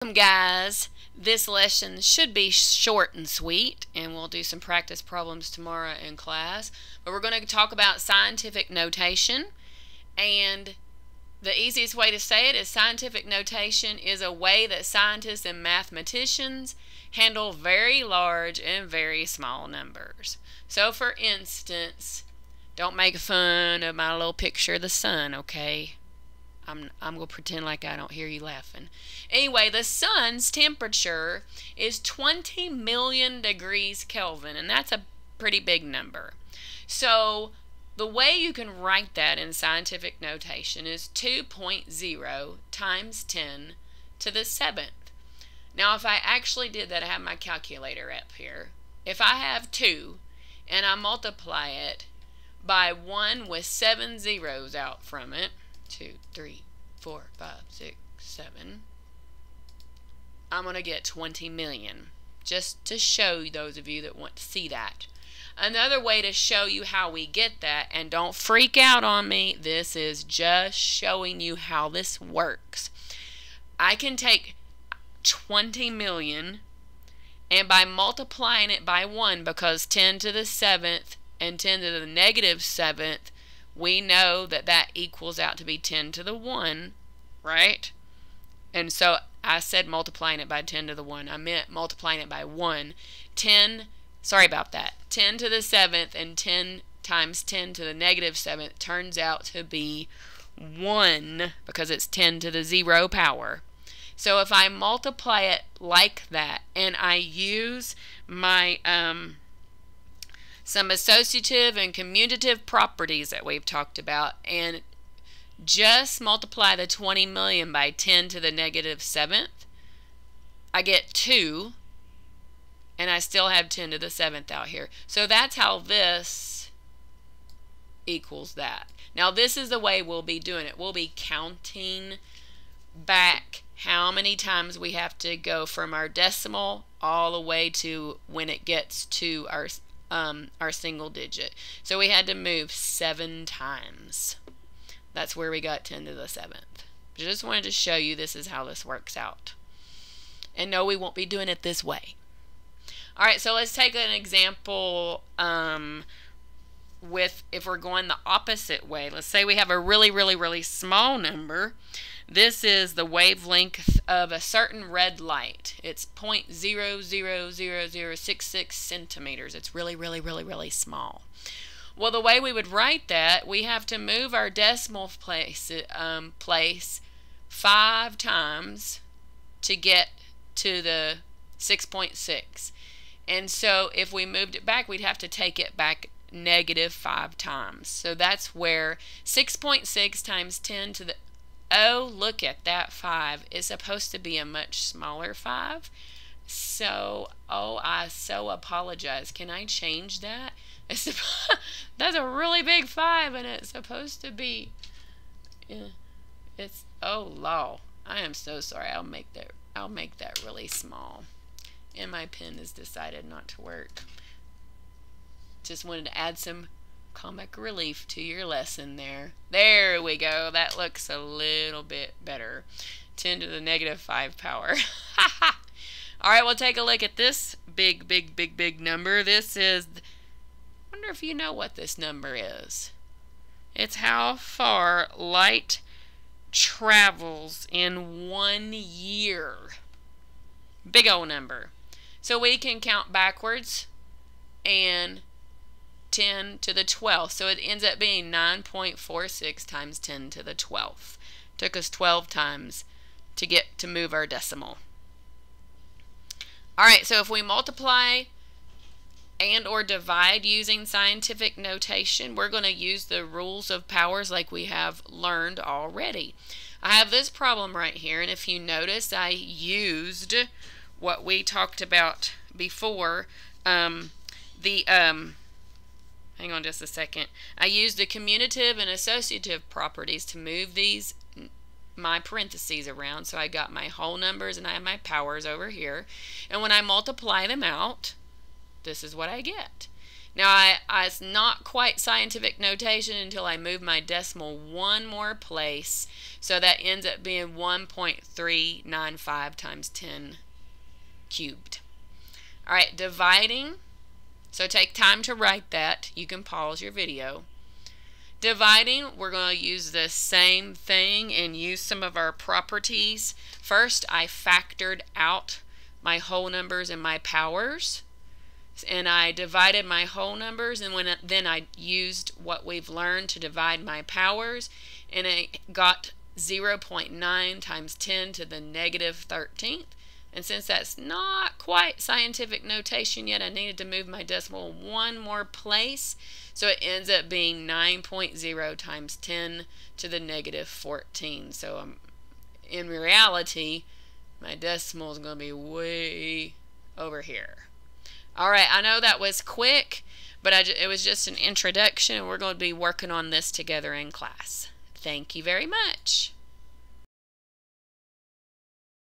Welcome, guys. This lesson should be short and sweet, and we'll do some practice problems tomorrow in class. But we're going to talk about scientific notation, and the easiest way to say it is scientific notation is a way that scientists and mathematicians handle very large and very small numbers. So, for instance, don't make fun of my little picture of the sun, okay? I'm going to pretend like I don't hear you laughing. Anyway, the sun's temperature is 20 million degrees Kelvin, and that's a pretty big number. So the way you can write that in scientific notation is 2.0 times 10 to the 7th. Now, if I actually did that, I have my calculator up here. If I have 2 and I multiply it by 1 with 7 zeros out from it, 2, 3, 4, 5, 6, 7. I'm going to get 20 million, just to show those of you that want to see that. Another way to show you how we get that, and don't freak out on me, this is just showing you how this works. I can take 20 million, and by multiplying it by 1, because 10 to the 7th and 10 to the negative 7th, we know that that equals out to be 10 to the 1, right? And so I said multiplying it by 10 to the 1. I meant multiplying it by 1. 10, sorry about that. 10 to the 7th and 10 times 10 to the negative 7th turns out to be 1 because it's 10 to the 0 power. So if I multiply it like that and I use my some associative and commutative properties that we've talked about and just multiply the 20 million by 10 to the negative 7th, I get 2, and I still have 10 to the 7th out here. So that's how this equals that. Now this is the way we'll be doing it. We'll be counting back how many times we have to go from our decimal all the way to when it gets to our single digit. So we had to move 7 times. That's where we got 10 to the 7th. Just wanted to show you this is how this works out. And no, we won't be doing it this way. Alright, so let's take an example with if we're going the opposite way. Let's say we have a really small number. This is the wavelength of a certain red light. It's 0.000066 centimeters. It's really small. Well, the way we would write that, we have to move our decimal place 5 times to get to the 6.6. And so if we moved it back, we'd have to take it back negative 5 times. So that's where 6.6 times 10 to the... Oh, look at that 5. It's supposed to be a much smaller 5. So, oh, I so apologize. Can I change that? That's a really big 5, and it's supposed to be... It's... Oh, law. I am so sorry. I'll make that really small. And my pen has decided not to work. Just wanted to add some comic relief to your lesson there. There we go. That looks a little bit better. 10 to the negative 5 power. Alright, we'll take a look at this big number. This is... I wonder if you know what this number is. It's how far light travels in 1 year. Big old number. So we can count backwards and 10 to the 12th. So it ends up being 9.46 times 10 to the 12th. Took us 12 times to move our decimal. Alright, so if we multiply and or divide using scientific notation, we're going to use the rules of powers like we have learned already. I have this problem right here, and if you notice, I used what we talked about before, hang on just a second. I used the commutative and associative properties to move my parentheses around. So I got my whole numbers and I have my powers over here. And when I multiply them out, this is what I get. Now, it's not quite scientific notation until I move my decimal one more place. So that ends up being 1.395 times 10 cubed. All right, dividing. So take time to write that. You can pause your video. Dividing, we're going to use the same thing and use some of our properties. First, I factored out my whole numbers and my powers. And I divided my whole numbers, and then I used what we've learned to divide my powers, and I got 0.9 times 10 to the negative 13th. And since that's not quite scientific notation yet, I needed to move my decimal one more place, so it ends up being 9.0 times 10 to the negative 14. So in reality, my decimal is going to be way over here. All right, I know that was quick, but it was just an introduction, and we're going to be working on this together in class. Thank you very much.